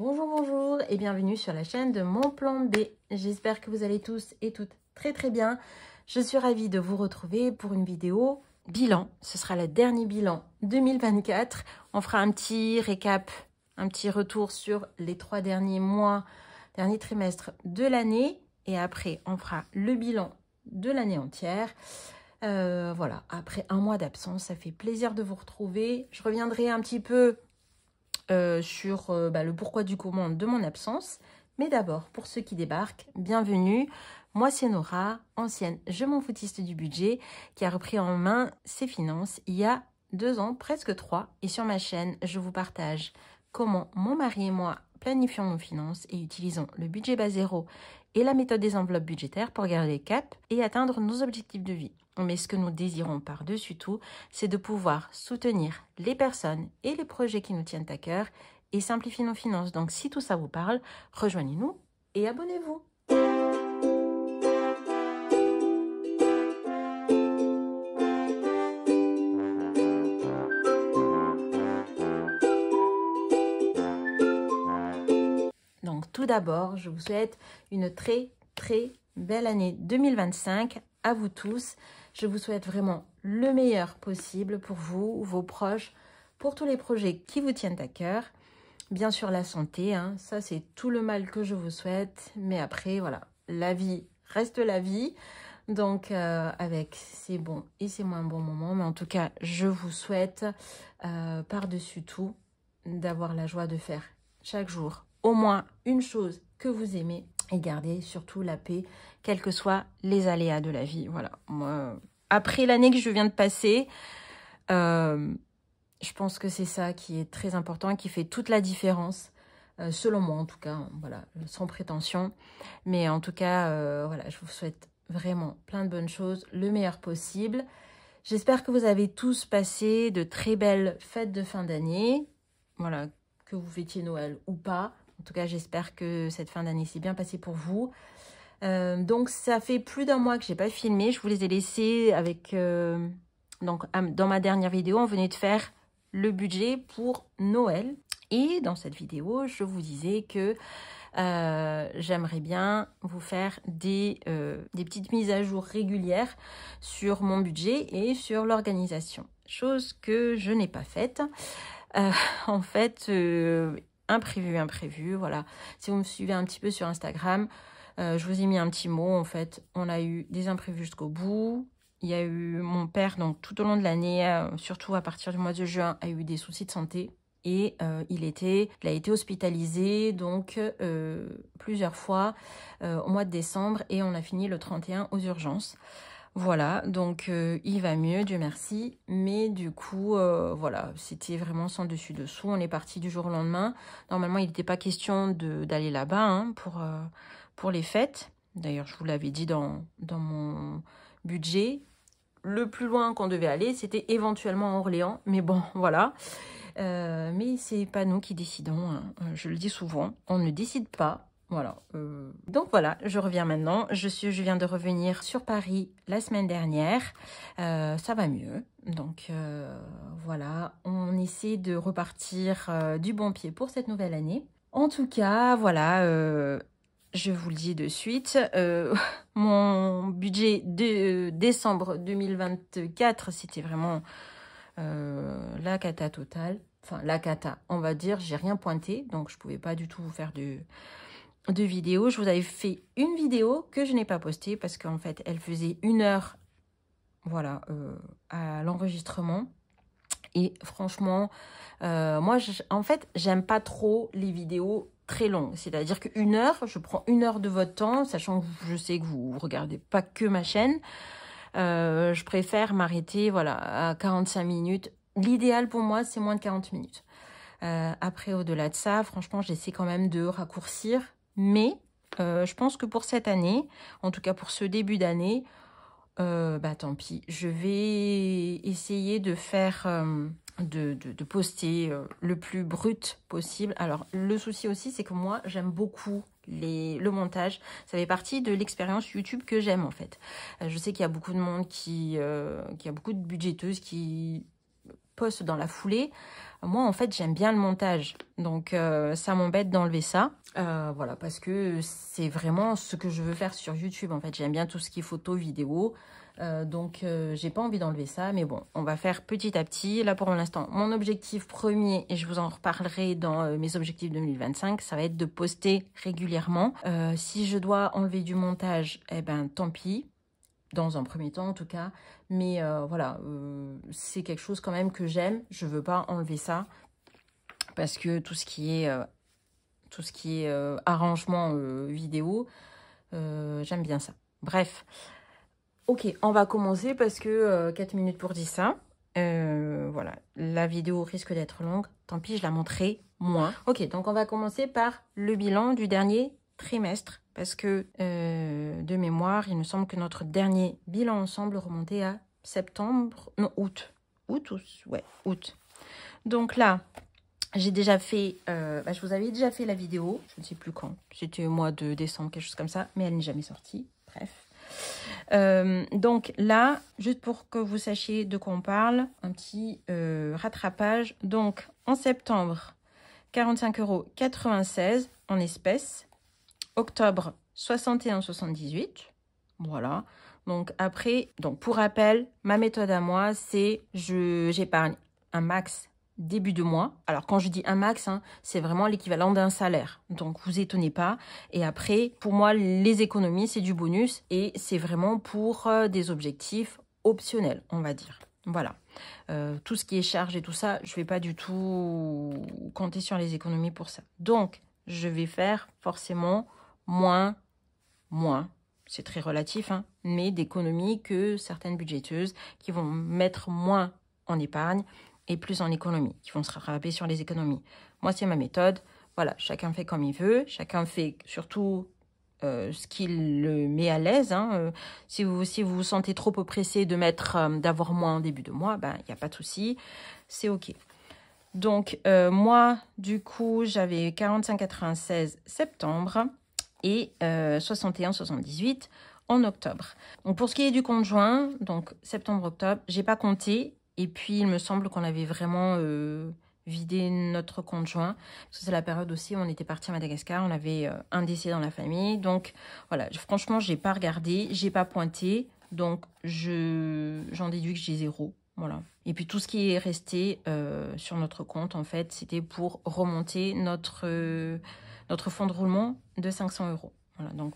Bonjour, bonjour et bienvenue sur la chaîne de Mon Plan B. J'espère que vous allez tous et toutes très très bien. Je suis ravie de vous retrouver pour une vidéo bilan. Ce sera le dernier bilan 2024. On fera un petit récap, un petit retour sur les 3 derniers mois, dernier trimestre de l'année. Et après, on fera le bilan de l'année entière. Voilà, après un mois d'absence, ça fait plaisir de vous retrouver. Je reviendrai un petit peu sur le pourquoi du comment de mon absence. Mais d'abord, pour ceux qui débarquent, bienvenue. Moi, c'est Nora, ancienne je m'en foutiste du budget, qui a repris en main ses finances il y a 2 ans, presque 3. Et sur ma chaîne, je vous partage comment mon mari et moi planifions nos finances et utilisons le budget bas zéro et la méthode des enveloppes budgétaires pour garder le cap et atteindre nos objectifs de vie. Mais ce que nous désirons par-dessus tout, c'est de pouvoir soutenir les personnes et les projets qui nous tiennent à cœur et simplifier nos finances. Donc si tout ça vous parle, rejoignez-nous et abonnez-vous. Donc tout d'abord, je vous souhaite une très très belle année 2025 à vous tous. Je vous souhaite vraiment le meilleur possible pour vous, vos proches, pour tous les projets qui vous tiennent à cœur. Bien sûr, la santé, hein, ça c'est tout le mal que je vous souhaite. Mais après, voilà, la vie reste la vie. Donc, avec ses bons et ses moins bons moments. Mais en tout cas, je vous souhaite par-dessus tout d'avoir la joie de faire chaque jour au moins une chose que vous aimez et garder surtout la paix, quels que soient les aléas de la vie. Voilà, moi, après l'année que je viens de passer, je pense que c'est ça qui est très important et qui fait toute la différence, selon moi en tout cas, voilà, sans prétention. Mais en tout cas, voilà, je vous souhaite vraiment plein de bonnes choses, le meilleur possible. J'espère que vous avez tous passé de très belles fêtes de fin d'année, voilà, que vous fêtiez Noël ou pas. En tout cas, j'espère que cette fin d'année s'est bien passée pour vous. Donc, ça fait plus d'un mois que j'ai pas filmé. Je vous les ai laissés avec... donc, dans ma dernière vidéo, on venait de faire le budget pour Noël. Et dans cette vidéo, je vous disais que j'aimerais bien vous faire des petites mises à jour régulières sur mon budget et sur l'organisation. Chose que je n'ai pas faite. En fait, imprévu, voilà. Si vous me suivez un petit peu sur Instagram, je vous ai mis un petit mot. En fait, on a eu des imprévus jusqu'au bout. Il y a eu mon père, donc tout au long de l'année, surtout à partir du mois de juin, a eu des soucis de santé. Et il a été hospitalisé donc plusieurs fois au mois de décembre. Et on a fini le 31 aux urgences. Voilà, donc il va mieux, Dieu merci. Mais du coup, voilà, c'était vraiment sans dessus-dessous. On est parti du jour au lendemain. Normalement, il n'était pas question d'aller là-bas hein, pour les fêtes. D'ailleurs, je vous l'avais dit dans mon budget. Le plus loin qu'on devait aller, c'était éventuellement à Orléans. Mais bon, voilà. Mais c'est pas nous qui décidons. Hein. Je le dis souvent, on ne décide pas. Voilà. Donc voilà, je reviens maintenant. Je viens de revenir sur Paris la semaine dernière. Ça va mieux. Donc voilà, on essaie de repartir du bon pied pour cette nouvelle année. En tout cas, voilà, je vous le dis de suite. Mon budget de décembre 2024, c'était vraiment la cata totale. Enfin, la cata, on va dire, j'ai rien pointé. Donc, je pouvais pas du tout vous faire de vidéos. Je vous avais fait une vidéo que je n'ai pas postée parce qu'en fait, elle faisait 1 heure, voilà, à l'enregistrement. Et franchement, moi, en fait, j'aime pas trop les vidéos très longues. C'est-à-dire qu'1 heure, je prends 1 heure de votre temps, sachant que je sais que vous regardez pas que ma chaîne. Je préfère m'arrêter, voilà, à 45 minutes. L'idéal pour moi, c'est moins de 40 minutes. Après, au-delà de ça, franchement, j'essaie quand même de raccourcir. Mais je pense que pour cette année, en tout cas pour ce début d'année, tant pis. Je vais essayer de faire, de poster le plus brut possible. Alors, le souci aussi, c'est que moi, j'aime beaucoup le montage. Ça fait partie de l'expérience YouTube que j'aime, en fait. Je sais qu'il y a beaucoup de monde qui a beaucoup de budgéteuses qui poste dans la foulée. Moi, en fait, j'aime bien le montage. Donc, ça m'embête d'enlever ça. Voilà, parce que c'est vraiment ce que je veux faire sur YouTube. En fait, j'aime bien tout ce qui est photo, vidéo. Donc, j'ai pas envie d'enlever ça. Mais bon, on va faire petit à petit. Là, pour l'instant, mon objectif premier, et je vous en reparlerai dans mes objectifs 2025, ça va être de poster régulièrement. Si je dois enlever du montage, eh ben, tant pis. Dans un premier temps en tout cas, mais voilà, c'est quelque chose quand même que j'aime, je veux pas enlever ça, parce que tout ce qui est arrangement vidéo, j'aime bien ça. Bref, ok, on va commencer parce que 4 minutes pour dire ça, voilà, la vidéo risque d'être longue, tant pis, je la montrerai moins. Ok, donc on va commencer par le bilan du dernier trimestre, parce que de mémoire, il me semble que notre dernier bilan ensemble remontait à septembre, non, août. Août. Donc là, j'ai déjà fait, je vous avais déjà fait la vidéo, je ne sais plus quand, c'était au mois de décembre, quelque chose comme ça, mais elle n'est jamais sortie, bref. Donc là, juste pour que vous sachiez de quoi on parle, un petit rattrapage. Donc en septembre, 45,96 € en espèces. Octobre, 61,78 €. Voilà. Donc après, pour rappel, ma méthode à moi, c'est j'épargne un max début de mois. Alors quand je dis un max, hein, c'est vraiment l'équivalent d'un salaire. Donc vous étonnez pas. Et après, pour moi, les économies, c'est du bonus et c'est vraiment pour des objectifs optionnels, on va dire. Voilà. Tout ce qui est charge et tout ça, je vais pas du tout compter sur les économies pour ça. Donc, je vais faire forcément moins, c'est très relatif, hein, mais d'économies que certaines budgéteuses qui vont mettre moins en épargne et plus en économie, qui vont se rattraper sur les économies. Moi, c'est ma méthode. Voilà, chacun fait comme il veut, chacun fait surtout ce qu'il le met à l'aise. Hein. Si vous vous sentez trop oppressé d'avoir moins en début de mois, ben il n'y a pas de souci, c'est ok. Donc moi, du coup, j'avais 45,96 septembre et 61,78 en octobre. Donc pour ce qui est du compte joint, donc septembre-octobre, j'ai pas compté. Et puis il me semble qu'on avait vraiment vidé notre compte joint. Parce que c'est la période aussi où on était parti à Madagascar, on avait un décès dans la famille. Donc voilà, franchement, j'ai pas regardé, j'ai pas pointé. Donc j'en déduis que j'ai 0. Voilà. Et puis tout ce qui est resté sur notre compte, en fait, c'était pour remonter notre fonds de roulement de 500 €. Voilà, donc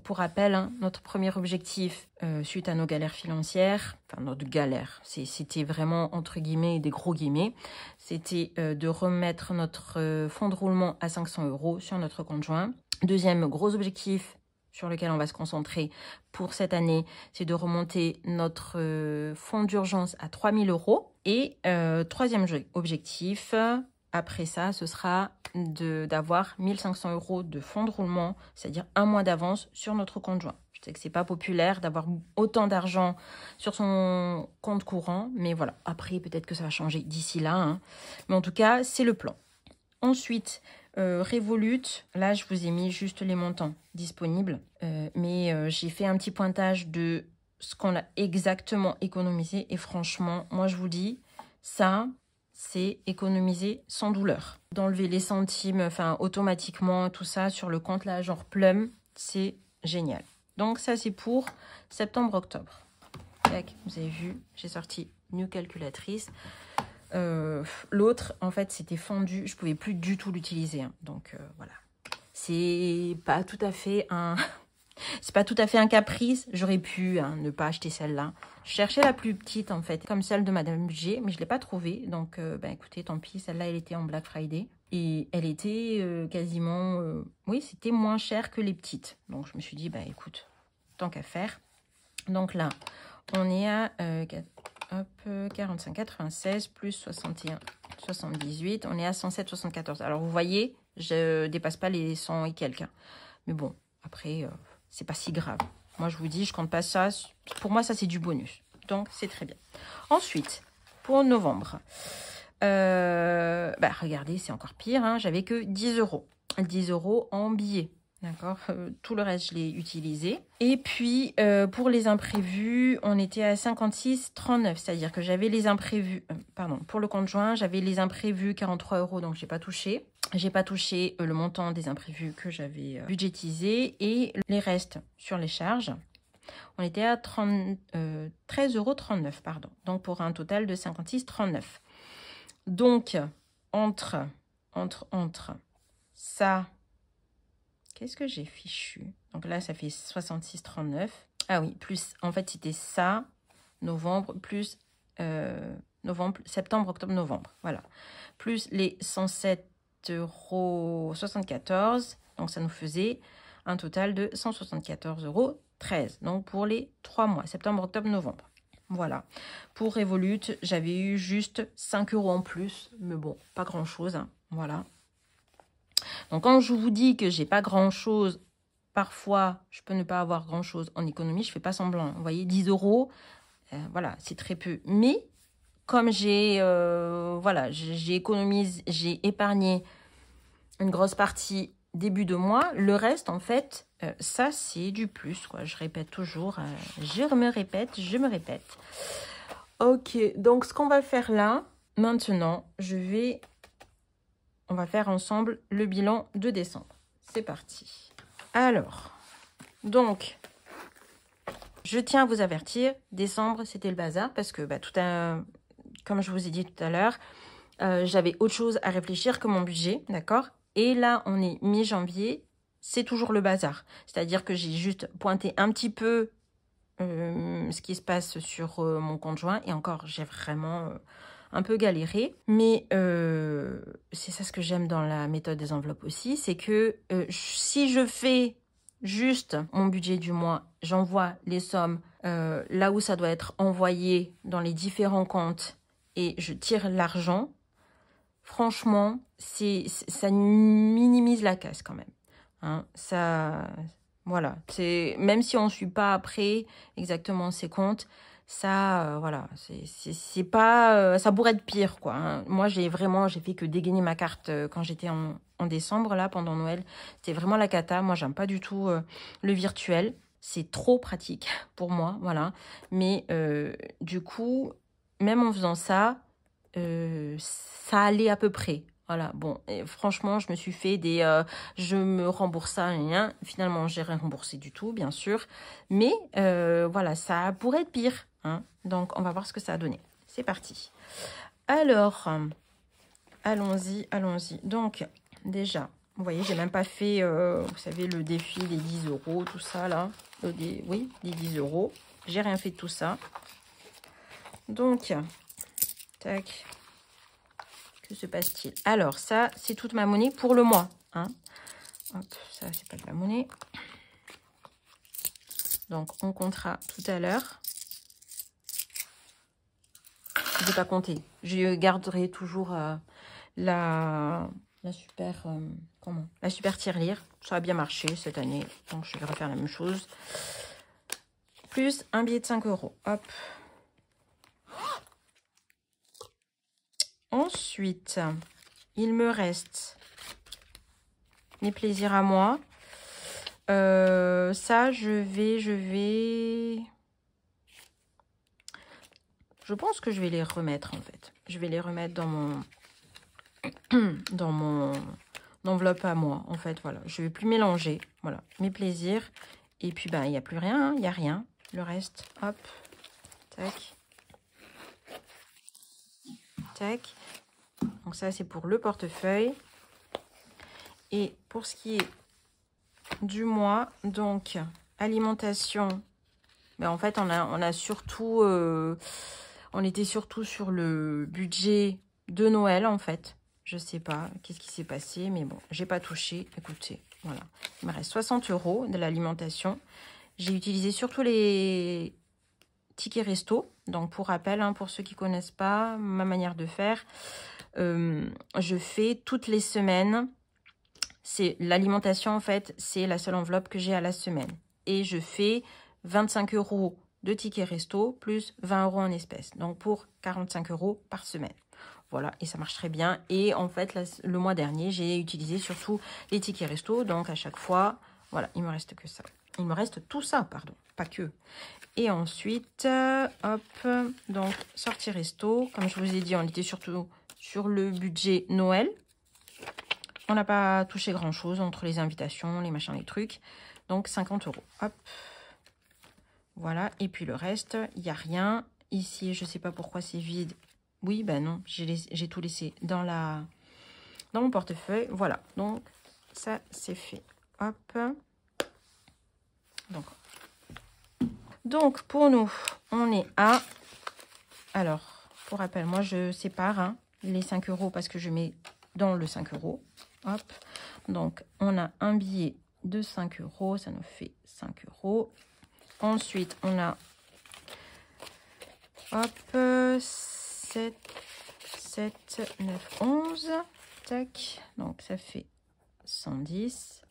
pour rappel, hein, notre premier objectif, suite à nos galères financières, enfin notre galère, c'était vraiment entre guillemets des gros guillemets, c'était de remettre notre fonds de roulement à 500 € sur notre compte joint. Deuxième gros objectif sur lequel on va se concentrer pour cette année, c'est de remonter notre fonds d'urgence à 3 000 €. Et troisième objectif, après ça, ce sera d'avoir 1 500 € de fonds de roulement, c'est-à-dire un mois d'avance sur notre compte joint. Je sais que c'est pas populaire d'avoir autant d'argent sur son compte courant, mais voilà. Après, peut-être que ça va changer d'ici là, hein. Mais en tout cas, c'est le plan. Ensuite, Revolut, là, je vous ai mis juste les montants disponibles, mais j'ai fait un petit pointage de ce qu'on a exactement économisé. Et franchement, moi, je vous dis, ça, c'est économiser sans douleur. D'enlever les centimes, enfin, automatiquement, tout ça sur le compte, là, genre Plum, c'est génial. Donc, ça, c'est pour septembre-octobre. Vous avez vu, j'ai sorti New Calculatrice. L'autre, en fait, c'était fendu. Je pouvais plus du tout l'utiliser. Hein. Donc, voilà. C'est pas tout à fait un... C'est pas tout à fait un caprice. J'aurais pu ne pas acheter celle-là. Je cherchais la plus petite, en fait, comme celle de Madame G, mais je l'ai pas trouvée. Donc, écoutez, tant pis. Celle-là, elle était en Black Friday. Et elle était quasiment... oui, c'était moins cher que les petites. Donc, je me suis dit, écoute, tant qu'à faire. Donc là, on est à 45,96 plus 61,78. On est à 107,74. Alors, vous voyez, je dépasse pas les 100 et quelques. Hein. Mais bon, après... c'est pas si grave. Moi, je vous dis, je compte pas ça. Pour moi, ça, c'est du bonus. Donc, c'est très bien. Ensuite, pour novembre, regardez, c'est encore pire. Hein, j'avais que 10 €. 10 € en billets. D'accord, tout le reste, je l'ai utilisé. Et puis, pour les imprévus, on était à 56,39. C'est-à-dire que j'avais les imprévus... pardon, pour le compte joint, j'avais les imprévus 43 €, donc j'ai pas touché. J'ai pas touché le montant des imprévus que j'avais budgétisé. Et les restes sur les charges, on était à 13,39 €, pardon. Donc, pour un total de 56,39. Donc, entre ça... Qu'est-ce que j'ai fichu? Donc là, ça fait 66,39. Ah oui, plus, en fait, c'était ça, novembre, plus novembre, septembre, octobre, novembre. Voilà. Plus les 107,74 €. Donc, ça nous faisait un total de 174,13 €. Donc, pour les 3 mois, septembre, octobre, novembre. Voilà. Pour Revolut, j'avais eu juste 5 € en plus. Mais bon, pas grand-chose. Hein. Voilà. Donc, quand je vous dis que j'ai pas grand-chose, parfois, je peux ne pas avoir grand-chose en économie, je fais pas semblant. Vous voyez, 10 €, voilà, c'est très peu. Mais, comme j'ai voilà, j'ai épargné une grosse partie début de mois, le reste, en fait, ça, c'est du plus, quoi. Je répète toujours, je me répète. Ok, donc, ce qu'on va faire là, maintenant, on va faire ensemble le bilan de décembre. C'est parti. Alors, donc, je tiens à vous avertir, décembre, c'était le bazar parce que, comme je vous ai dit tout à l'heure, j'avais autre chose à réfléchir que mon budget, d'accord? Et là, on est mi-janvier, c'est toujours le bazar. C'est-à-dire que j'ai juste pointé un petit peu ce qui se passe sur mon compte joint. Et encore, j'ai vraiment... un peu galéré, mais c'est ça ce que j'aime dans la méthode des enveloppes aussi, c'est que si je fais juste mon budget du mois, j'envoie les sommes là où ça doit être envoyé dans les différents comptes et je tire l'argent, franchement, ça minimise la casse quand même. Hein, ça, voilà, même si on ne suit pas après exactement ses comptes, ça, voilà, c'est pas... ça pourrait être pire, quoi. Hein. Moi, j'ai fait que dégainer ma carte quand j'étais en décembre, là, pendant Noël. C'était vraiment la cata. Moi, j'aime pas du tout le virtuel. C'est trop pratique pour moi, voilà. Mais du coup, même en faisant ça, ça allait à peu près. Voilà, bon, et franchement, je me suis fait je me rembourse ça, rien. Finalement, j'ai rien remboursé du tout, bien sûr. Mais voilà, ça pourrait être pire. Hein. Donc, on va voir ce que ça a donné. C'est parti. Alors, allons-y. Donc, déjà, vous voyez, j'ai même pas fait, vous savez, le défi des 10 €, tout ça, là. Oui, des 10 €. J'ai rien fait de tout ça. Donc, tac. Que se passe-t-il? Alors, ça, c'est toute ma monnaie pour le mois. Hein. Hop, ça, c'est pas de la monnaie. Donc, on comptera tout à l'heure. Je ne vais pas compter. Je garderai toujours la super... la super tirelire. Ça a bien marché cette année. Donc, je vais refaire la même chose. Plus un billet de 5 €. Hop. Ensuite, il me reste mes plaisirs à moi. Ça, je pense que je vais les remettre, en fait. Je vais les remettre dans mon... dans mon enveloppe à moi, en fait, voilà. Je vais plus mélanger, voilà, mes plaisirs. Et puis, il n'y a plus rien, il n'y a rien. Le reste, hop, tac. Tac. Donc ça, c'est pour le portefeuille. Et pour ce qui est du mois, donc, alimentation, en fait, on a surtout... on était surtout sur le budget de Noël, en fait. Je sais pas qu'est-ce qui s'est passé, mais bon, j'ai pas touché. Écoutez, voilà. Il me reste 60 € de l'alimentation. J'ai utilisé surtout les tickets resto. Donc, pour rappel, hein, pour ceux qui connaissent pas ma manière de faire, je fais toutes les semaines. C'est l'alimentation, en fait, c'est la seule enveloppe que j'ai à la semaine. Et je fais 25 € de tickets resto plus 20 € en espèces. Donc, pour 45 € par semaine. Voilà, et ça marche très bien. Et en fait, là, le mois dernier, j'ai utilisé surtout les tickets resto. Donc, à chaque fois, voilà, il me reste que ça. Il me reste tout ça, pardon, pas que. Et ensuite, hop, donc, sortie resto. Comme je vous ai dit, on était surtout sur le budget Noël. On n'a pas touché grand-chose entre les invitations, les machins, les trucs. Donc, 50 €. Hop. Voilà, et puis le reste, il n'y a rien. Ici, je ne sais pas pourquoi c'est vide. Oui, ben non, j'ai tout laissé dans mon portefeuille. Voilà, donc ça, c'est fait. Hop. Donc, pour nous, on est à... Alors, pour rappel, moi, je sépare les 5 € parce que je mets dans le 5 €. Hop. Donc, on a un billet de 5 €. Ça nous fait 5 €. Ensuite, on a... Hop, 7, 9, 11. Tac. Donc, ça fait 110.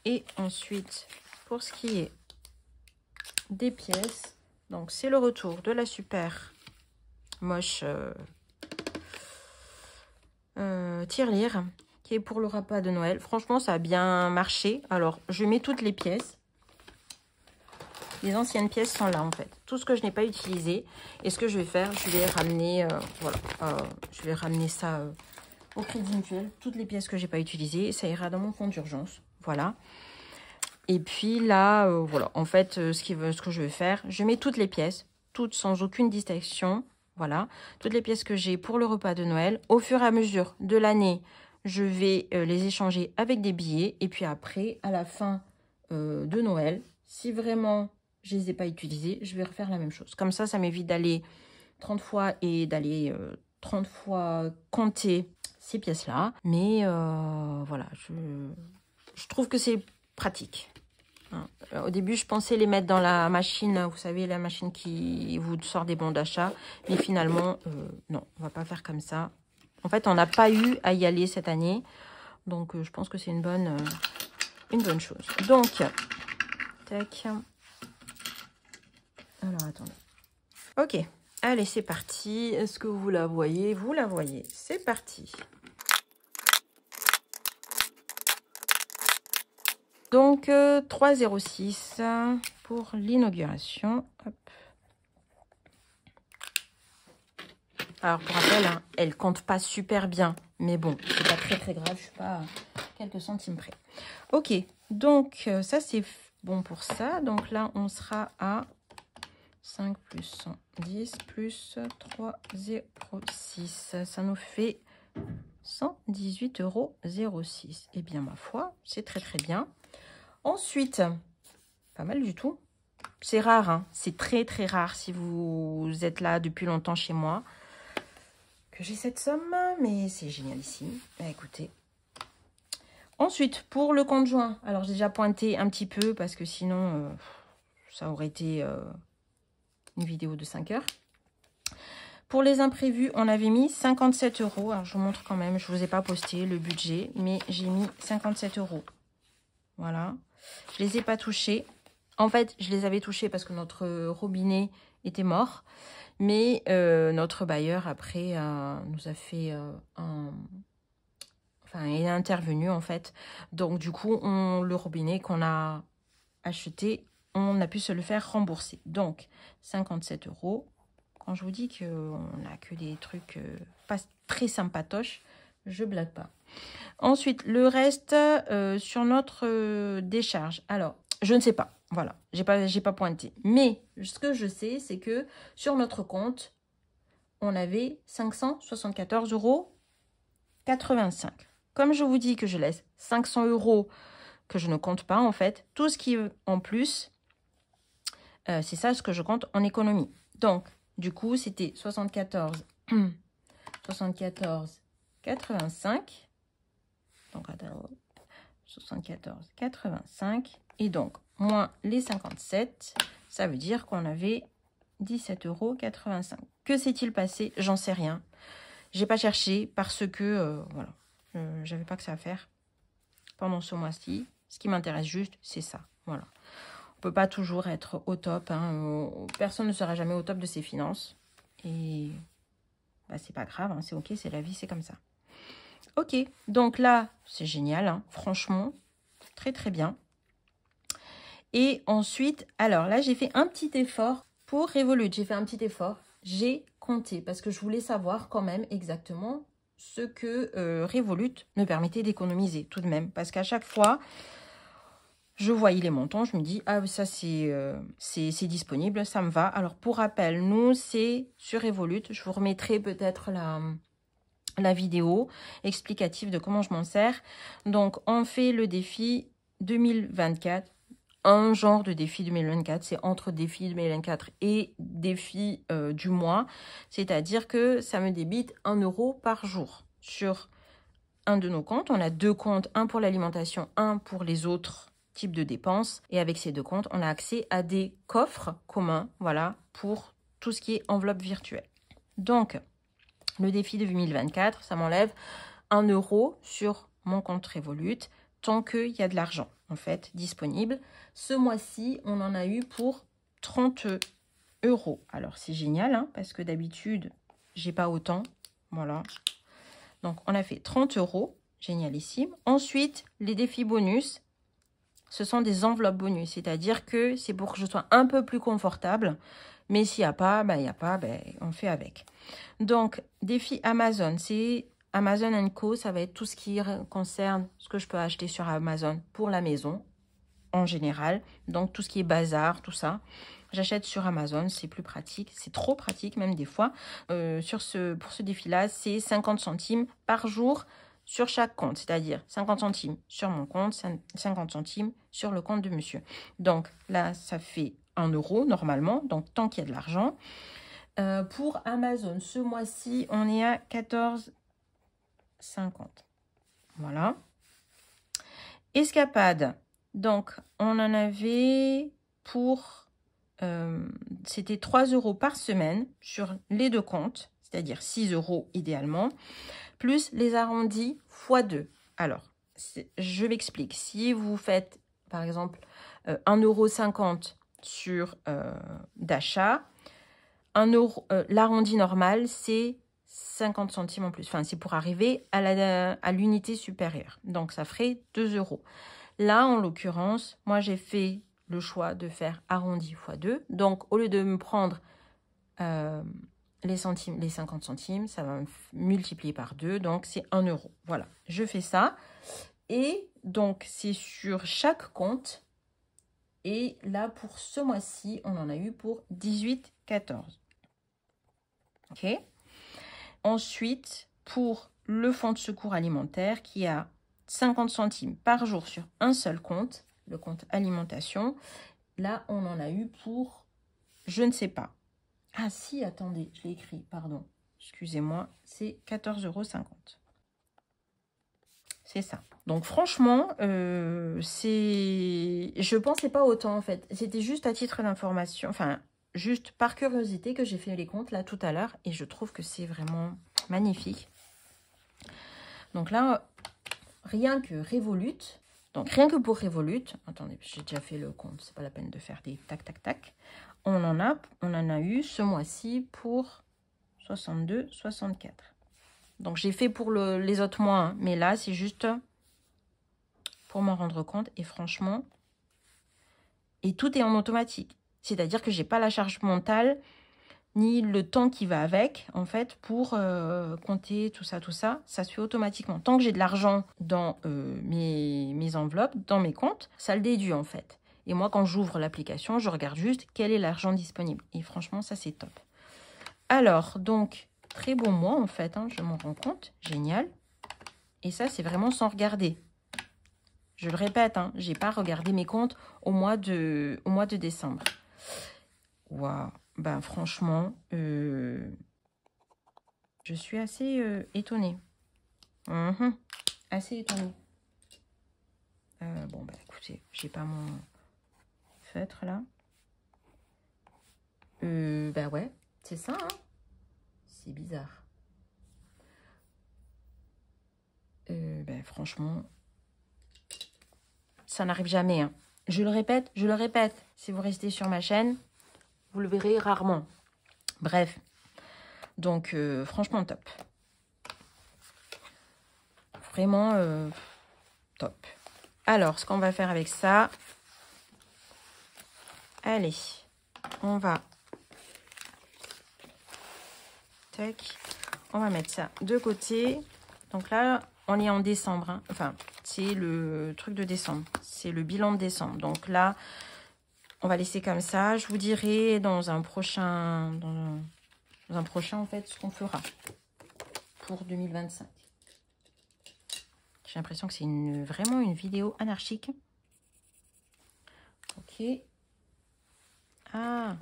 Et ensuite, pour ce qui est des pièces, donc c'est le retour de la super moche tirelire qui est pour le repas de Noël. Franchement, ça a bien marché. Alors, je mets toutes les pièces. Les anciennes pièces sont là en fait. Tout ce que je n'ai pas utilisé. Et ce que je vais faire, je vais ramener, voilà, je vais ramener ça au Crédit Mutuel. Toutes les pièces que j'ai pas utilisées, ça ira dans mon compte d'urgence. Voilà. Et puis là, voilà, en fait, ce que je vais faire, je mets toutes les pièces, toutes sans aucune distinction. Voilà, toutes les pièces que j'ai pour le repas de Noël. Au fur et à mesure de l'année, je vais les échanger avec des billets. Et puis après, à la fin de Noël, si vraiment je ne les ai pas utilisés, je vais refaire la même chose. Comme ça m'évite d'aller 30 fois et d'aller 30 fois compter ces pièces-là. Mais voilà, je trouve que c'est pratique. Au début, je pensais les mettre dans la machine, vous savez, la machine qui vous sort des bons d'achat. Mais finalement, non, on va pas faire comme ça. En fait, on n'a pas eu à y aller cette année. Donc, je pense que c'est une bonne chose. Donc, tac. Alors, attendez. Ok, allez, c'est parti. Est-ce que vous la voyez? Vous la voyez. C'est parti. Donc, 3,06 pour l'inauguration. Alors, pour rappel, elle compte pas super bien. Mais bon, c'est pas très grave. Je suis pas à quelques centimes près. Ok, donc, ça, c'est bon pour ça. Donc là, on sera à 5 plus 110 plus 3,06. Ça nous fait 118,06 €. Eh bien, ma foi, c'est très bien. Ensuite, pas mal du tout. C'est rare, c'est très rare si vous êtes là depuis longtemps chez moi que j'ai cette somme, mais c'est génial ici. Écoutez. Ensuite, pour le compte joint, alors j'ai déjà pointé un petit peu parce que sinon, ça aurait été une vidéo de 5 heures. Pour les imprévus, on avait mis 57 €. Alors, je vous montre quand même, je ne vous ai pas posté le budget, mais j'ai mis 57 €. Voilà. Je ne les ai pas touchés. En fait, je les avais touchés parce que notre robinet était mort. Mais notre bailleur, après, nous a fait Enfin, il est intervenu, en fait. Donc, du coup, le robinet qu'on a acheté, on a pu se le faire rembourser. Donc, 57 €. Quand je vous dis qu'on n'a que des trucs pas très sympatoches, je blague pas. Ensuite, le reste sur notre décharge. Alors, je ne sais pas. Voilà, j'ai pas pointé. Mais ce que je sais, c'est que sur notre compte, on avait 574,85 €. Comme je vous dis que je laisse 500 € que je ne compte pas, en fait, tout ce qui est en plus, c'est ça ce que je compte en économie. Donc, du coup, c'était 74,85. Donc, attends, 74,85. Et donc, moins les 57, ça veut dire qu'on avait 17,85 €. Que s'est-il passé? J'en sais rien. J'ai pas cherché parce que, voilà, j'avais pas que ça à faire pendant ce mois-ci. Ce qui m'intéresse juste, c'est ça. Voilà. On peut pas toujours être au top. Personne ne sera jamais au top de ses finances. Et bah, c'est pas grave, hein, c'est ok, c'est la vie, c'est comme ça. Ok, donc là, c'est génial, hein, franchement, très très bien. Et ensuite, alors là, j'ai fait un petit effort pour Revolut. J'ai fait un petit effort, j'ai compté parce que je voulais savoir quand même exactement ce que Revolut me permettait d'économiser tout de même. Parce qu'à chaque fois, je voyais les montants, je me dis, ah ça c'est disponible, ça me va. Alors pour rappel, nous, c'est sur Revolut. Je vous remettrai peut-être la vidéo explicative de comment je m'en sers. Donc, on fait le défi 2024. Un genre de défi 2024, c'est entre défi 2024 et défi du mois. C'est-à-dire que ça me débite 1 euro par jour sur un de nos comptes. On a 2 comptes, un pour l'alimentation, un pour les autres types de dépenses. Et avec ces 2 comptes, on a accès à des coffres communs, voilà, pour tout ce qui est enveloppe virtuelle. Donc, le défi de 2024, ça m'enlève 1 euro sur mon compte Revolut tant qu'il y a de l'argent, en fait, disponible. Ce mois-ci, on en a eu pour 30 euros. Alors, c'est génial, hein, parce que d'habitude, j'ai pas autant. Voilà. Donc, on a fait 30 euros. Génialissime. Ensuite, les défis bonus, ce sont des enveloppes bonus. C'est-à-dire que c'est pour que je sois un peu plus confortable. Mais s'il n'y a pas, ben, il n'y a pas, ben, on fait avec. Donc, défi Amazon, c'est Amazon & Co. Ça va être tout ce qui concerne ce que je peux acheter sur Amazon pour la maison, en général. Donc, tout ce qui est bazar, tout ça. J'achète sur Amazon, c'est plus pratique. C'est trop pratique, même des fois. Pour ce défi-là, c'est 50 centimes par jour sur chaque compte. C'est-à-dire 50 centimes sur mon compte, 50 centimes sur le compte de monsieur. Donc, là, ça fait 1 euro normalement, donc tant qu'il y a de l'argent. Pour Amazon, ce mois-ci, on est à 14,50. Voilà. Escapade. Donc, on en avait pour... c'était 3 euros par semaine sur les 2 comptes, c'est-à-dire 6 euros idéalement, plus les arrondis x 2. Alors, je m'explique. Si vous faites, par exemple, 1,50 € sur d'achat, l'arrondi normal, c'est 50 centimes en plus. Enfin, c'est pour arriver à l'unité supérieure. Donc, ça ferait 2 euros. Là, en l'occurrence, moi, j'ai fait le choix de faire arrondi x 2. Donc, au lieu de me prendre les 50 centimes, ça va me multiplier par 2. Donc, c'est 1 euro. Voilà, je fais ça. Et donc, c'est sur chaque compte. Et là, pour ce mois-ci, on en a eu pour 18,14. OK. Ensuite, pour le fonds de secours alimentaire qui a 50 centimes par jour sur un seul compte, le compte alimentation, là, on en a eu pour, je ne sais pas. Ah si, attendez, je l'ai écrit, pardon. Excusez-moi, c'est 14,50 €. C'est ça. Donc franchement, je pensais pas autant en fait. C'était juste à titre d'information, enfin, juste par curiosité que j'ai fait les comptes là tout à l'heure. Et je trouve que c'est vraiment magnifique. Donc là, rien que Revolut. Donc rien que pour Revolut. Attendez, j'ai déjà fait le compte. C'est pas la peine de faire des tac tac tac. On en a eu ce mois-ci pour 62,64. Donc j'ai fait pour les autres mois. Hein, mais là, c'est juste pour m'en rendre compte. Et franchement, et tout est en automatique. C'est-à-dire que j'ai pas la charge mentale ni le temps qui va avec, en fait, pour compter tout ça. Ça se fait automatiquement. Tant que j'ai de l'argent dans mes enveloppes, dans mes comptes, ça le déduit, en fait. Et moi, quand j'ouvre l'application, je regarde juste quel est l'argent disponible. Et franchement, ça, c'est top. Alors, donc, très bon mois, en fait, hein, je m'en rends compte. Génial. Et ça, c'est vraiment sans regarder. Je le répète, hein, j'ai pas regardé mes comptes au mois de décembre. Waouh. Ben, franchement, je suis assez étonnée. Assez étonnée. Bon, bah écoutez, j'ai pas mon feutre là. Bah ouais, c'est ça, hein. C'est bizarre. Ben, franchement, ça n'arrive jamais, hein. Je le répète. Si vous restez sur ma chaîne, vous le verrez rarement. Bref. Donc, franchement, top. Vraiment top. Alors, ce qu'on va faire avec ça, allez, on va, tac, on va mettre ça de côté. Donc là, on est en décembre, hein. Enfin, c'est le truc de décembre, c'est le bilan de décembre. Donc là, on va laisser comme ça. Je vous dirai dans un prochain, en fait, ce qu'on fera pour 2025. J'ai l'impression que c'est vraiment une vidéo anarchique. Ok. Ah.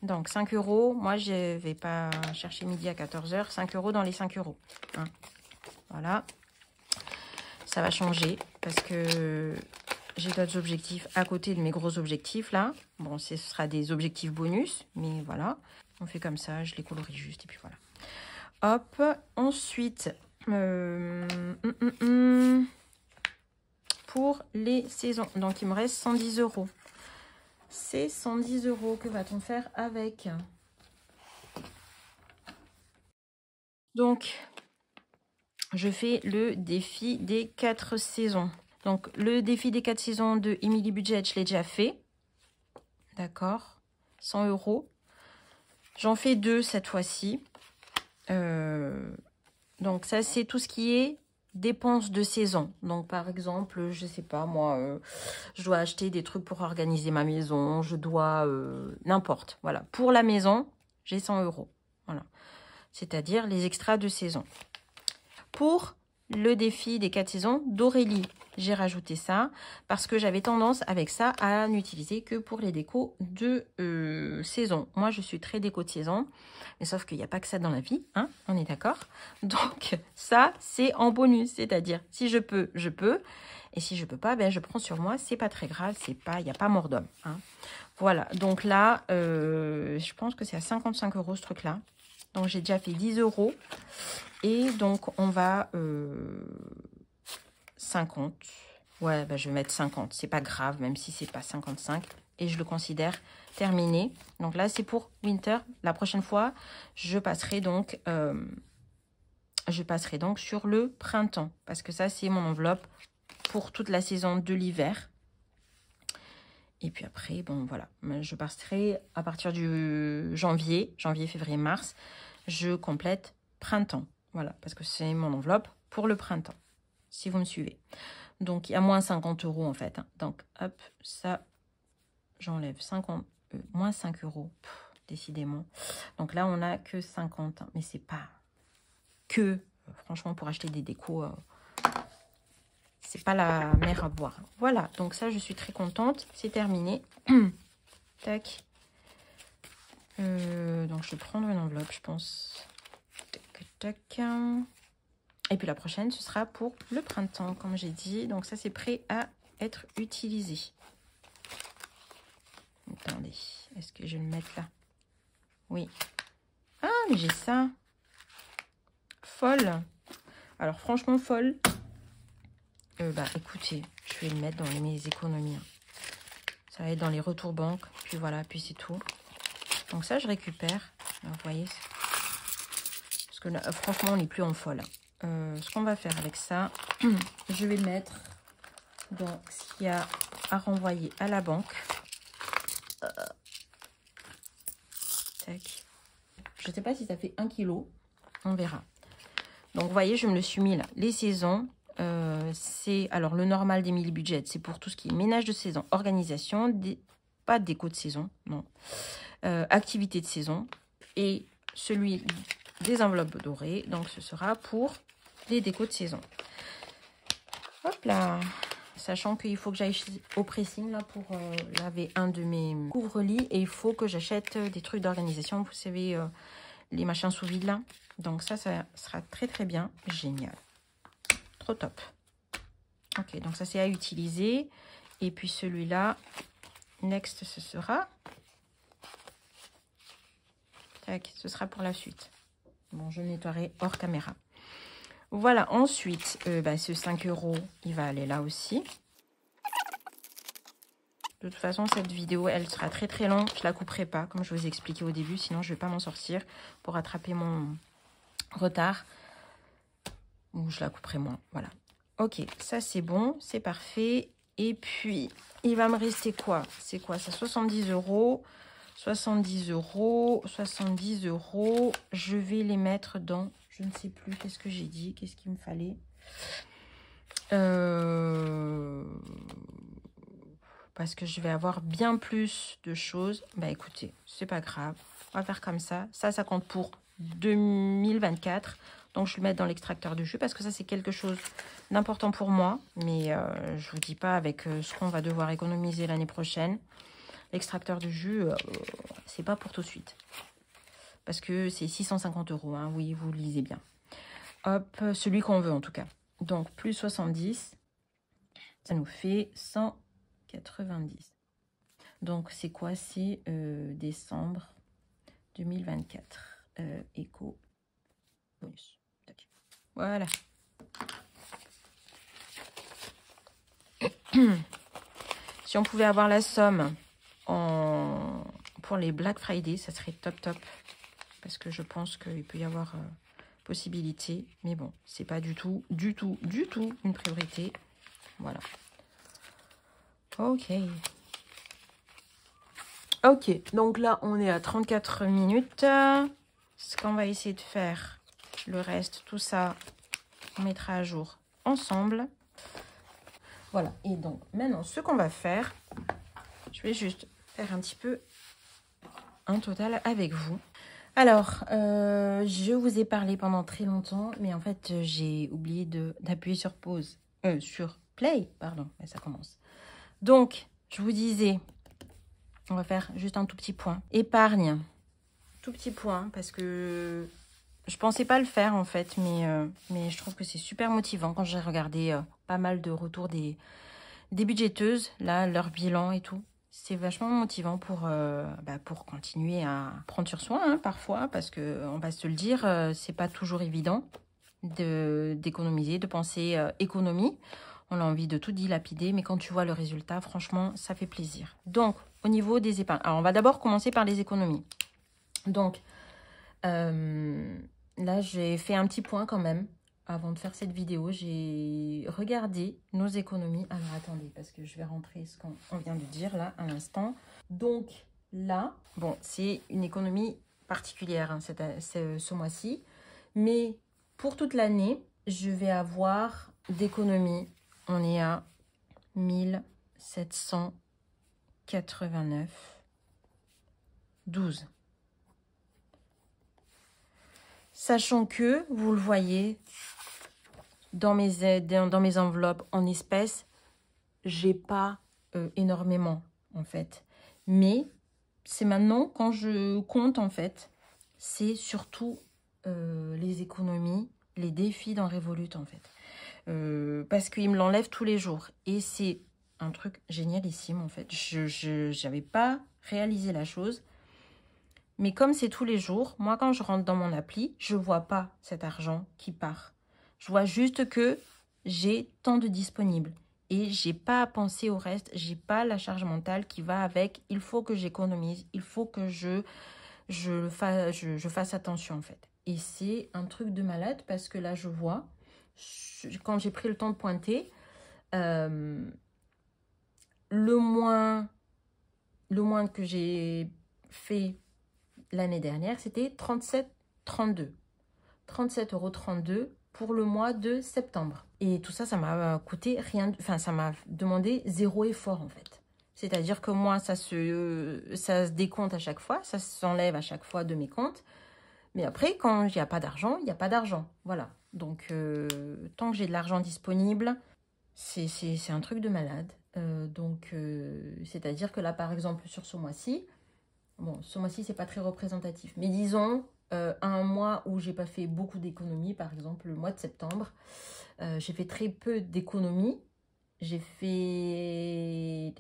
Donc, 5 €. Moi, je ne vais pas chercher midi à 14 h. 5 € dans les 5 €. Hein. Voilà. Ça va changer parce que j'ai d'autres objectifs à côté de mes gros objectifs, là. Bon, ce sera des objectifs bonus, mais voilà. On fait comme ça. Je les colorie juste et puis voilà. Hop. Ensuite... pour les saisons. Donc, il me reste 110 €. C'est 110 €. Que va-t-on faire avec? Donc, je fais le défi des 4 saisons. Donc, le défi des 4 saisons de Emily Budget, je l'ai déjà fait. D'accord. 100 €. J'en fais 2 cette fois-ci. Donc, ça, c'est tout ce qui est dépenses de saison. Donc, par exemple, je sais pas, moi, je dois acheter des trucs pour organiser ma maison. Je dois... n'importe. Voilà. Pour la maison, j'ai 100 €. Voilà. C'est-à-dire les extras de saison. Pour le défi des 4 saisons d'Aurélie, j'ai rajouté ça parce que j'avais tendance avec ça à n'utiliser que pour les décos de saison. Moi, je suis très déco de saison, mais sauf qu'il n'y a pas que ça dans la vie, hein, on est d'accord. Donc, ça, c'est en bonus, c'est-à-dire si je peux, je peux. Et si je peux pas, ben, je prends sur moi, c'est pas très grave, il n'y a pas mort d'homme. Hein. Voilà, donc là, je pense que c'est à 55 € ce truc-là. Donc, j'ai déjà fait 10 €. Et donc, on va... 50. Ouais, bah, je vais mettre 50. C'est pas grave, même si c'est pas 55. Et je le considère terminé. Donc là, c'est pour Winter. La prochaine fois, je passerai donc sur le printemps. Parce que ça, c'est mon enveloppe pour toute la saison de l'hiver. Et puis après, bon, voilà. Je passerai à partir du janvier, février, mars. Je complète printemps. Voilà, parce que c'est mon enveloppe pour le printemps, si vous me suivez. Donc, il y a moins 50 € en fait. Hein. Donc, hop, ça, j'enlève 50, moins 5 €, décidément. Donc là, on n'a que 50, hein, mais c'est pas que, franchement, pour acheter des décos, c'est pas la mer à boire. Voilà, donc ça, je suis très contente. C'est terminé. Tac. Donc, je vais prendre une enveloppe, je pense. Tac, tac. Et puis la prochaine, ce sera pour le printemps, comme j'ai dit. Donc ça, c'est prêt à être utilisé. Attendez, est-ce que je vais le mettre là? Oui. Ah, mais j'ai ça. Folle. Alors franchement, folle. Bah écoutez, je vais le mettre dans mes économies. Hein. Ça va être dans les retours banques. Puis voilà, puis c'est tout. Donc ça, je récupère. Alors, vous voyez. Parce que là, franchement, on n'est plus en folle. Ce qu'on va faire avec ça, je vais mettre dans ce qu'il y a à renvoyer à la banque. Tac. Je ne sais pas si ça fait 1 kg. On verra. Donc, vous voyez, je me le suis mis là. Les saisons, c'est... Alors, le normal d'Emily Budget, c'est pour tout ce qui est ménage de saison, organisation, pas déco de saison, non. Activité de saison. Et celui des enveloppes dorées, donc ce sera pour les décos de saison. Hop là. Sachant qu'il faut que j'aille au pressing là pour laver un de mes couvre-lits. Et il faut que j'achète des trucs d'organisation. Vous savez, les machins sous vide là. Donc ça sera très très bien. Génial. Trop top. Ok, donc ça c'est à utiliser. Et puis celui-là, next, ce sera... Tac, ce sera pour la suite. Bon, je nettoierai hors caméra. Voilà, ensuite, ce 5 €, il va aller là aussi. De toute façon, cette vidéo, elle sera très très longue. Je la couperai pas, comme je vous ai expliqué au début. Sinon, je vais pas m'en sortir pour rattraper mon retard. Ou je la couperai moins. Voilà. Ok, ça c'est bon. C'est parfait. Et puis, il va me rester quoi? C'est quoi ça? 70 euros. 70 euros. 70 euros. Je vais les mettre dans... Je ne sais plus. Qu'est-ce que j'ai dit? Qu'est-ce qu'il me fallait? Parce que je vais avoir bien plus de choses. Bah écoutez, c'est pas grave. On va faire comme ça. Ça compte pour 2024. Donc je vais le mettre dans l'extracteur de jus parce que ça c'est quelque chose d'important pour moi. Mais je vous dis pas avec ce qu'on va devoir économiser l'année prochaine. L'extracteur de jus, c'est pas pour tout de suite. Parce que c'est 650 euros. Hein. Oui, vous le lisez bien. Hop, celui qu'on veut en tout cas. Donc plus 70, ça nous fait 190. Donc c'est quoi? C'est décembre 2024. Éco bonus. Voilà. Si on pouvait avoir la somme pour les Black Friday, ça serait top top. Parce que je pense qu'il peut y avoir possibilité. Mais bon, c'est pas du tout une priorité. Voilà. Ok. Ok, donc là, on est à 34 minutes. Ce qu'on va essayer de faire, le reste, tout ça, on mettra à jour ensemble. Voilà, et donc maintenant, ce qu'on va faire, je vais juste faire un petit peu un total avec vous. Alors, je vous ai parlé pendant très longtemps, mais en fait, j'ai oublié d'appuyer sur pause. Sur play, pardon, mais ça commence. Donc, je vous disais, on va faire juste un tout petit point. Épargne, tout petit point, parce que je pensais pas le faire en fait, mais je trouve que c'est super motivant quand j'ai regardé pas mal de retours des budgéteuses, là, leur bilan et tout. C'est vachement motivant pour continuer à prendre sur soi, hein, parfois, parce que on va se le dire, c'est pas toujours évident d'économiser, de penser économie. On a envie de tout dilapider, mais quand tu vois le résultat, franchement, ça fait plaisir. Donc, au niveau des épargnes, alors on va d'abord commencer par les économies. Donc, là, j'ai fait un petit point quand même. Avant de faire cette vidéo, j'ai regardé nos économies. Alors, attendez, parce que je vais rentrer ce qu'on vient de dire là, à l'instant. Donc, là, bon, c'est une économie particulière hein, ce mois-ci. Mais pour toute l'année, je vais avoir d'économies. On est à 1789,12. Sachant que, vous le voyez, dans mes enveloppes en espèces, j'ai pas énormément, en fait. Mais c'est maintenant, quand je compte, en fait, c'est surtout les économies, les défis dans Revolut, en fait. Parce qu'ils me l'enlèvent tous les jours. Et c'est un truc génialissime, en fait. Je n'avais pas réalisé la chose. Mais comme c'est tous les jours, moi, quand je rentre dans mon appli, je ne vois pas cet argent qui part. Je vois juste que j'ai tant de disponibles. Et je n'ai pas à penser au reste. Je n'ai pas la charge mentale qui va avec. Il faut que j'économise. Il faut que je fasse attention, en fait. Et c'est un truc de malade parce que là, je vois, quand j'ai pris le temps de pointer, le moins que j'ai fait l'année dernière, c'était 37,32. 37,32 € pour le mois de septembre. Et tout ça, ça m'a coûté rien, enfin, ça m'a demandé 0 effort en fait. C'est-à-dire que moi, ça se décompte à chaque fois, ça s'enlève à chaque fois de mes comptes. Mais après, quand il n'y a pas d'argent, il n'y a pas d'argent. Voilà. Donc, tant que j'ai de l'argent disponible, c'est un truc de malade. C'est-à-dire que là, par exemple, sur ce mois-ci, bon, ce mois-ci, c'est pas très représentatif. Mais disons, un mois où j'ai pas fait beaucoup d'économies, par exemple, le mois de septembre, j'ai fait très peu d'économies. J'ai fait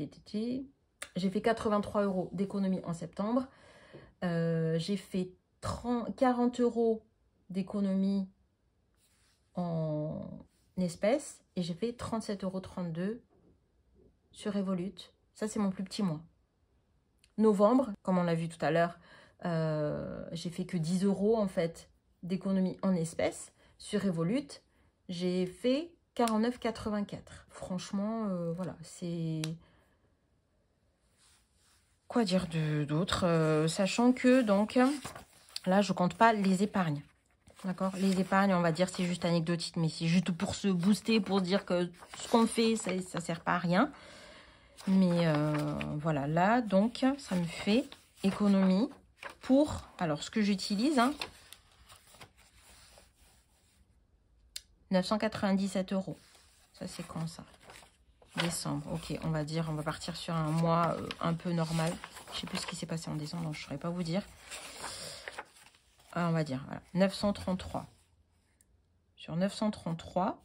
83 € d'économies en septembre. J'ai fait 40 € d'économies en espèces. Et j'ai fait 37,32 € sur Revolut. Ça, c'est mon plus petit mois. Novembre, comme on l'a vu tout à l'heure, j'ai fait que 10 € en fait d'économie en espèces. Sur Revolut, j'ai fait 49,84. Franchement, voilà, c'est... Quoi dire d'autre, sachant que, donc, là, je compte pas les épargnes. D'accord? Les épargnes, on va dire, c'est juste anecdotique, mais c'est juste pour se booster, pour dire que ce qu'on fait, ça sert pas à rien. Mais voilà, là, donc, ça me fait économie pour... Alors, ce que j'utilise, hein, 997 €. Ça, c'est quand, ça? Décembre. Ok, on va dire, on va partir sur un mois un peu normal. Je sais plus ce qui s'est passé en décembre, donc je ne saurais pas vous dire. On va dire, voilà, 933. Sur 933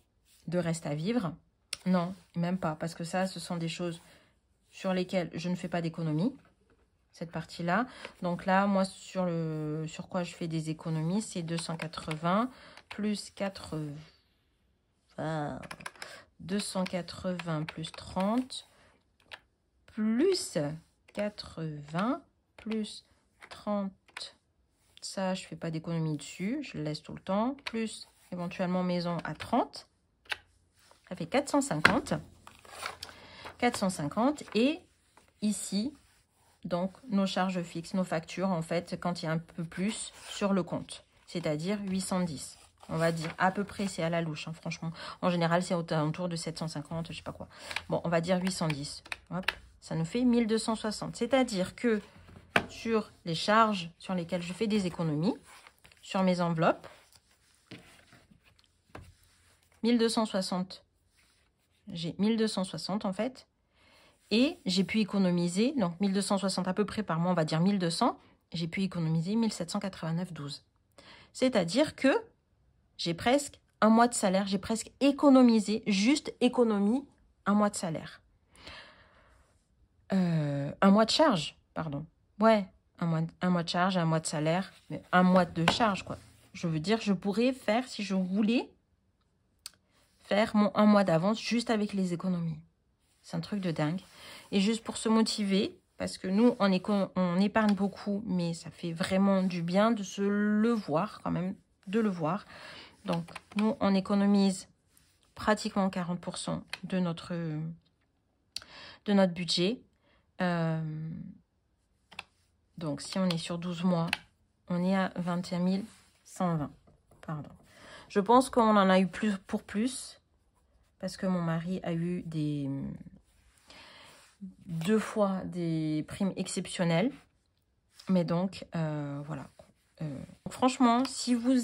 de reste à vivre. Non, même pas, parce que ça, ce sont des choses sur lesquelles je ne fais pas d'économie. Cette partie-là. Donc là, moi, sur quoi je fais des économies, c'est 280 plus 80. 280 plus 30 plus 80 plus 30. Ça, je fais pas d'économie dessus. Je le laisse tout le temps. Plus éventuellement maison à 30. Ça fait 450. 450. Et ici, donc, nos charges fixes, nos factures, en fait, quand il y a un peu plus sur le compte. C'est-à-dire 810. On va dire à peu près, c'est à la louche, hein, franchement. En général, c'est autour de 750, je sais pas quoi. Bon, on va dire 810. Hop, ça nous fait 1260. C'est-à-dire que sur les charges sur lesquelles je fais des économies, sur mes enveloppes, 1260. J'ai 1260 en fait. Et j'ai pu économiser, donc 1260 à peu près par mois, on va dire 1200. J'ai pu économiser 1789,12. C'est-à-dire que j'ai presque un mois de salaire, j'ai presque économisé, juste économie, un mois de salaire. Un mois de charge, pardon. Ouais, un mois de charge, un mois de salaire, mais un mois de charge, quoi. Je veux dire, je pourrais faire, si je voulais, faire mon un mois d'avance juste avec les économies. C'est un truc de dingue. Et juste pour se motiver, parce que nous, on épargne beaucoup, mais ça fait vraiment du bien de se le voir, quand même, de le voir. Donc, nous, on économise pratiquement 40% de notre budget. Donc, si on est sur 12 mois, on est à 21 120. Pardon. Je pense qu'on en a eu plus pour plus, parce que mon mari a eu 2 fois des primes exceptionnelles. Mais donc, voilà. Franchement, si vous,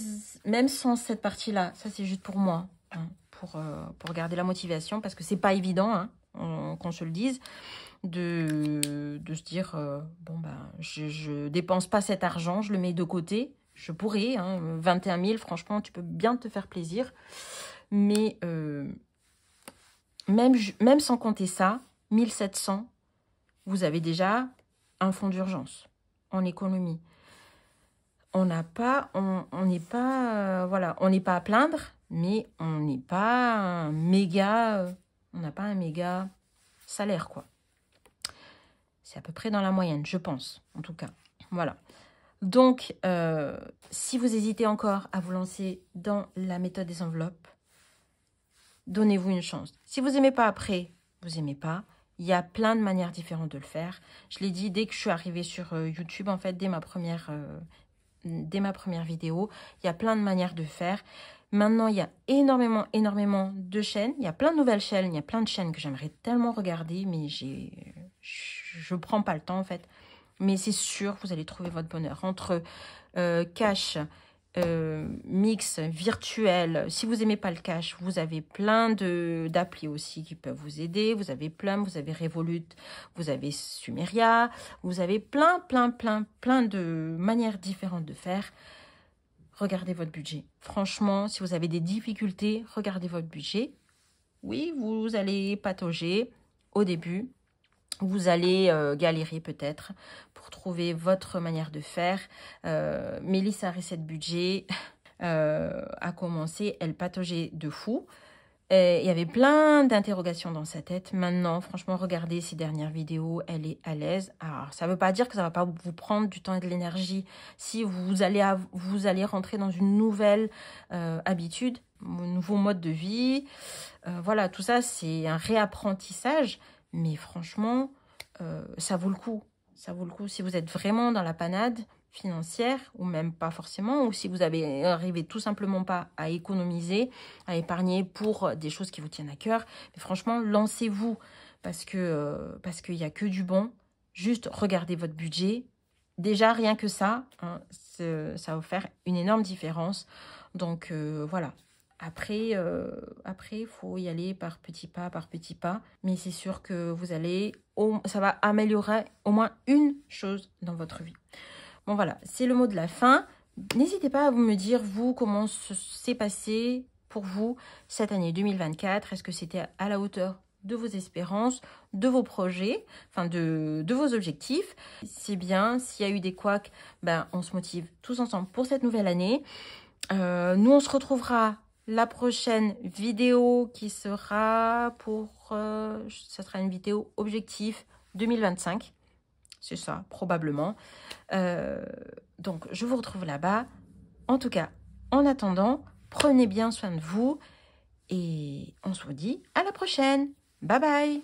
même sans cette partie-là, ça c'est juste pour moi, hein, pour garder la motivation, parce que c'est pas évident, hein, qu'on se le dise, de se dire, bon ben, je dépense pas cet argent, je le mets de côté, je pourrais, hein, 21 000, franchement, tu peux bien te faire plaisir, mais même sans compter ça, 1700, vous avez déjà un fonds d'urgence en économie. On n'est pas, voilà, on n'est pas à plaindre, mais on n'est pas un méga, on n'a pas un méga salaire, quoi. C'est à peu près dans la moyenne, je pense, en tout cas. Voilà. Donc, si vous hésitez encore à vous lancer dans la méthode des enveloppes, donnez-vous une chance. Si vous n'aimez pas après, vous n'aimez pas. Il y a plein de manières différentes de le faire. Je l'ai dit, dès que je suis arrivée sur YouTube, en fait, dès ma première vidéo, il y a plein de manières de faire. Maintenant, il y a énormément de chaînes. Il y a plein de nouvelles chaînes. Il y a plein de chaînes que j'aimerais tellement regarder, mais je prends pas le temps, en fait. Mais c'est sûr, vous allez trouver votre bonheur. Entre cash, mix, virtuel. Si vous n'aimez pas le cash, vous avez plein d'applis aussi qui peuvent vous aider. Vous avez Plum, vous avez Revolut, vous avez Sumeria. Vous avez plein de manières différentes de faire. Regardez votre budget. Franchement, si vous avez des difficultés, regardez votre budget. Oui, vous allez patauger au début. Vous allez galérer peut-être pour trouver votre manière de faire. Mélissa Recette Budget a commencé, elle pataugeait de fou. Il y avait plein d'interrogations dans sa tête. Maintenant, franchement, regardez ses dernières vidéos, elle est à l'aise. Alors, ça ne veut pas dire que ça ne va pas vous prendre du temps et de l'énergie si vous allez rentrer dans une nouvelle habitude, un nouveau mode de vie. Voilà, tout ça, c'est un réapprentissage. Mais franchement, ça vaut le coup. Ça vaut le coup si vous êtes vraiment dans la panade financière, ou même pas forcément, ou si vous arrivez tout simplement pas à économiser, à épargner pour des choses qui vous tiennent à cœur. Mais franchement, lancez-vous parce qu'il n'y a que du bon. Juste regardez votre budget. Déjà, rien que ça, hein, ça va faire une énorme différence. Donc, voilà. Après, il faut y aller par petits pas. Mais c'est sûr que ça va améliorer au moins une chose dans votre vie. Bon, voilà, c'est le mot de la fin. N'hésitez pas à me dire, vous, comment s'est passé pour vous cette année 2024. Est-ce que c'était à la hauteur de vos espérances, de vos projets, enfin de vos objectifs? C'est bien, s'il y a eu des couacs, ben, on se motive tous ensemble pour cette nouvelle année. Nous, on se retrouvera la prochaine vidéo qui sera ça sera une vidéo objectif 2025. C'est ça, probablement. Donc, je vous retrouve là-bas. En tout cas, en attendant, prenez bien soin de vous. Et on se dit à la prochaine. Bye bye.